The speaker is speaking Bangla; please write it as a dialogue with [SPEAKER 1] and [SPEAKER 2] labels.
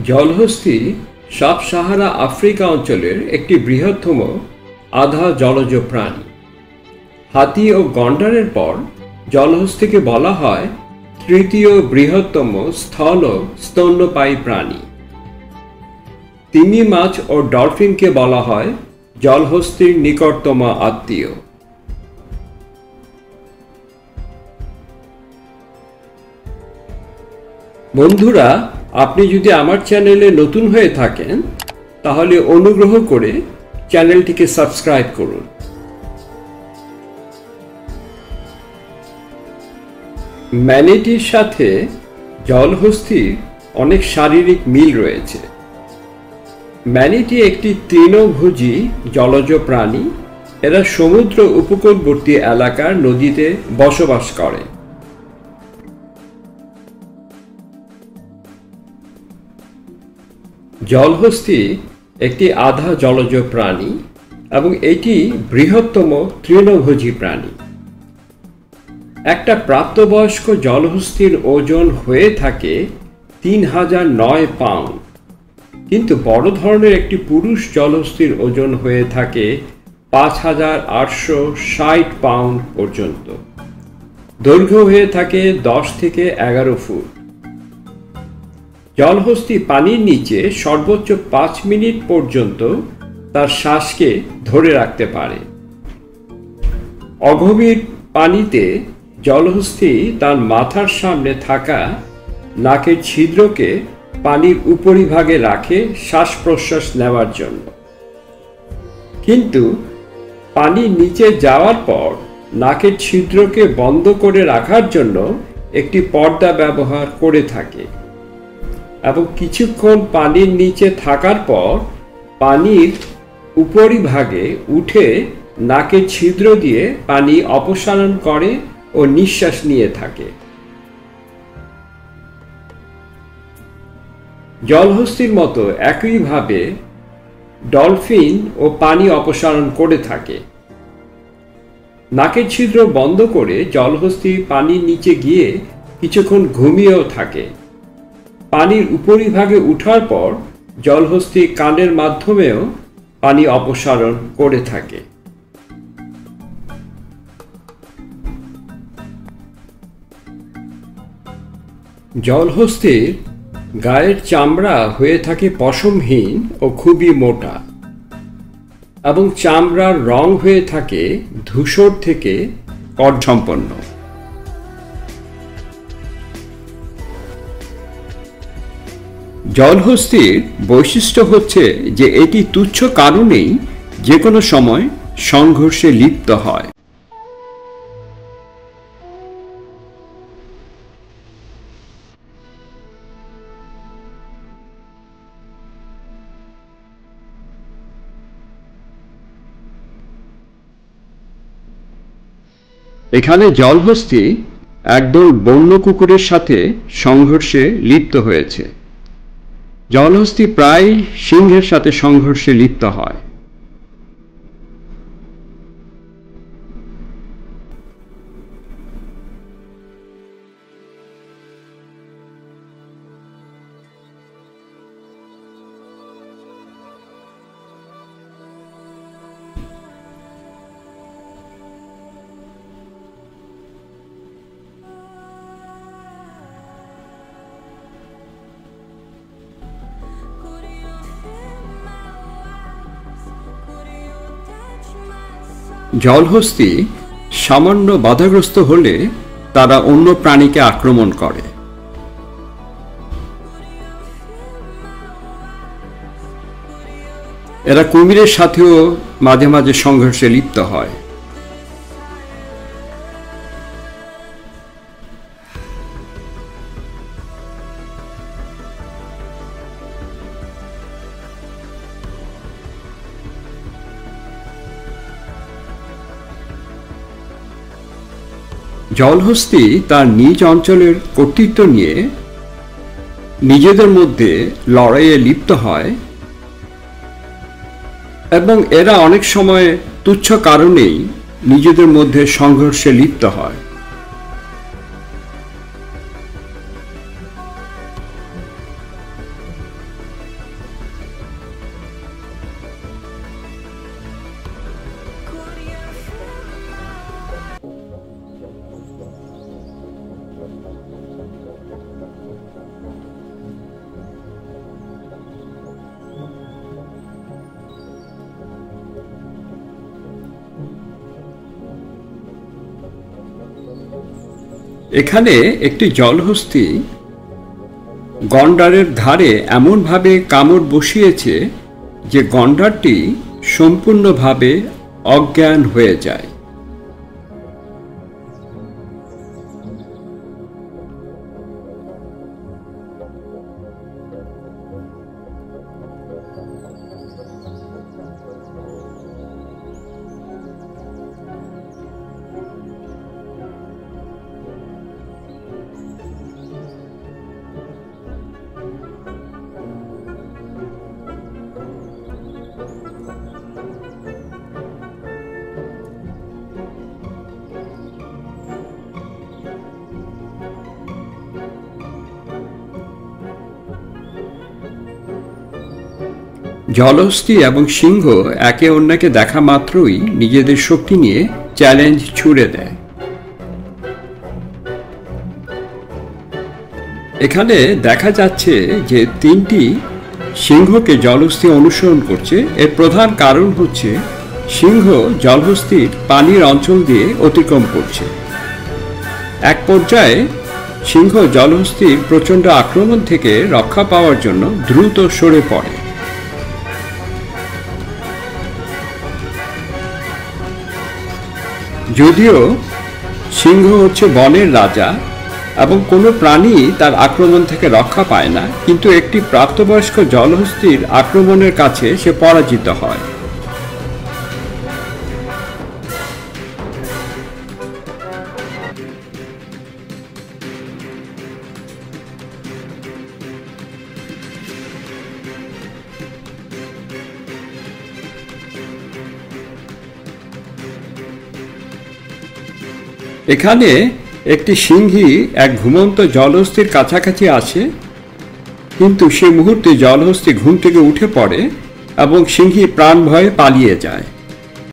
[SPEAKER 1] জলহস্তী সাব সাহারা আফ্রিকা অঞ্চলের একটি বৃহত্তম আধা জলজ প্রাণী। হাতি ও গন্ডারের পর জলহস্তীকে বলা হয় তৃতীয় বৃহত্তম স্থল স্তন্যপায়ী প্রাণী। তিমি মাছ ও ডলফিনকে বলা হয় জলহস্তীর নিকটতম আত্মীয়। বন্ধুরা, আপনি যদি আমার চ্যানেলে নতুন হয়ে থাকেন তাহলে অনুগ্রহ করে চ্যানেলটিকে সাবস্ক্রাইব করুন। ম্যানিটির সাথে জলহস্তীর অনেক শারীরিক মিল রয়েছে। ম্যানিটি একটি তৃণভোজী জলজ প্রাণী। এরা সমুদ্র উপকূলবর্তী এলাকার নদীতে বসবাস করে। জলহস্তী একটি আধা জলজ প্রাণী এবং এটি বৃহত্তম তৃণভোজী প্রাণী। একটা প্রাপ্তবয়স্ক জলহস্তীর ওজন হয়ে থাকে 3009 পাউন্ড, কিন্তু বড় ধরনের একটি পুরুষ জলহস্তীর ওজন হয়ে থাকে 5860 পাউন্ড পর্যন্ত। দৈর্ঘ্য হয়ে থাকে 10 থেকে 11 ফুট। জলহস্তী পানির নিচে সর্বোচ্চ 5 মিনিট পর্যন্ত তার শ্বাসকে ধরে রাখতে পারে। অগভীর পানিতে জলহস্তী তার মাথার সামনে থাকা নাকের ছিদ্রকে পানির উপরিভাগে রাখে শ্বাস প্রশ্বাস নেওয়ার জন্য, কিন্তু পানির নিচে যাওয়ার পর নাকের ছিদ্রকে বন্ধ করে রাখার জন্য একটি পর্দা ব্যবহার করে থাকে এবং কিছুক্ষণ পানির নিচে থাকার পর পানির উপরিভাগে উঠে নাকের ছিদ্র দিয়ে পানি অপসারণ করে ও নিঃশ্বাস নিয়ে থাকে। জলহস্তীর মতো একইভাবে ডলফিন ও পানি অপসারণ করে থাকে। নাকের ছিদ্র বন্ধ করে জলহস্তী পানির নিচে গিয়ে কিছুক্ষণ ঘুমিয়েও থাকে। পানির উপরিভাগে উঠার পর জলহস্তী কানের মাধ্যমেও পানি অপসারণ করে থাকে। জলহস্তীর গায়ের চামড়া হয়ে থাকে পশমহীন ও খুবই মোটা এবং চামড়ার রং হয়ে থাকে ধূসর থেকে কর্দসম্পন্ন। জলহস্তীর বৈশিষ্ট্য হচ্ছে যে এটি তুচ্ছ কারণেই যে কোনো সময় সংঘর্ষে লিপ্ত হয়। এখানে জলহস্তী একদল বন্য কুকুরের সাথে সংঘর্ষে লিপ্ত হয়েছে। জলহস্তী প্রায় সিংহের সাথে সংঘর্ষে লিপ্ত হয়। জলহস্তী সামান্য বাধাগ্রস্ত হলে তারা অন্য প্রাণীকে আক্রমণ করে। এরা কুমিরের সাথেও মাঝে মাঝে সংঘর্ষে লিপ্ত হয়। জলহস্তী তার নিজ অঞ্চলের কর্তৃত্ব নিয়ে নিজেদের মধ্যে লড়াইয়ে লিপ্ত হয় এবং এরা অনেক সময় তুচ্ছ কারণেই নিজেদের মধ্যে সংঘর্ষে লিপ্ত হয়। এখানে একটি জলহস্তী গন্ডারের ধারে এমনভাবে কামড় বসিয়েছে যে গন্ডারটি সম্পূর্ণভাবে অজ্ঞান হয়ে যায়। জলহস্তী এবং সিংহ একে অন্যকে দেখা মাত্রই নিজেদের শক্তি নিয়ে চ্যালেঞ্জ ছুড়ে দেয়। এখানে দেখা যাচ্ছে যে তিনটি সিংহকে জলহস্তী অনুসরণ করছে। এর প্রধান কারণ হচ্ছে সিংহ জলহস্তীর পানির অঞ্চল দিয়ে অতিক্রম করছে। এক পর্যায়ে সিংহ জলহস্তীর প্রচণ্ড আক্রমণ থেকে রক্ষা পাওয়ার জন্য দ্রুত সরে পড়ে। যদিও সিংহ হচ্ছে বনের রাজা এবং কোনো প্রাণী তার আক্রমণ থেকে রক্ষা পায় না, কিন্তু একটি প্রাপ্তবয়স্ক জলহস্তীর আক্রমণের কাছে সে পরাজিত হয়। এখানে একটি সিংহী এক ঘুমন্ত জলহস্তীর কাছাকাছি আসে, কিন্তু সে মুহূর্তে জলহস্তী ঘুম থেকে উঠে পড়ে এবং সিংহী প্রাণ ভয়ে পালিয়ে যায়।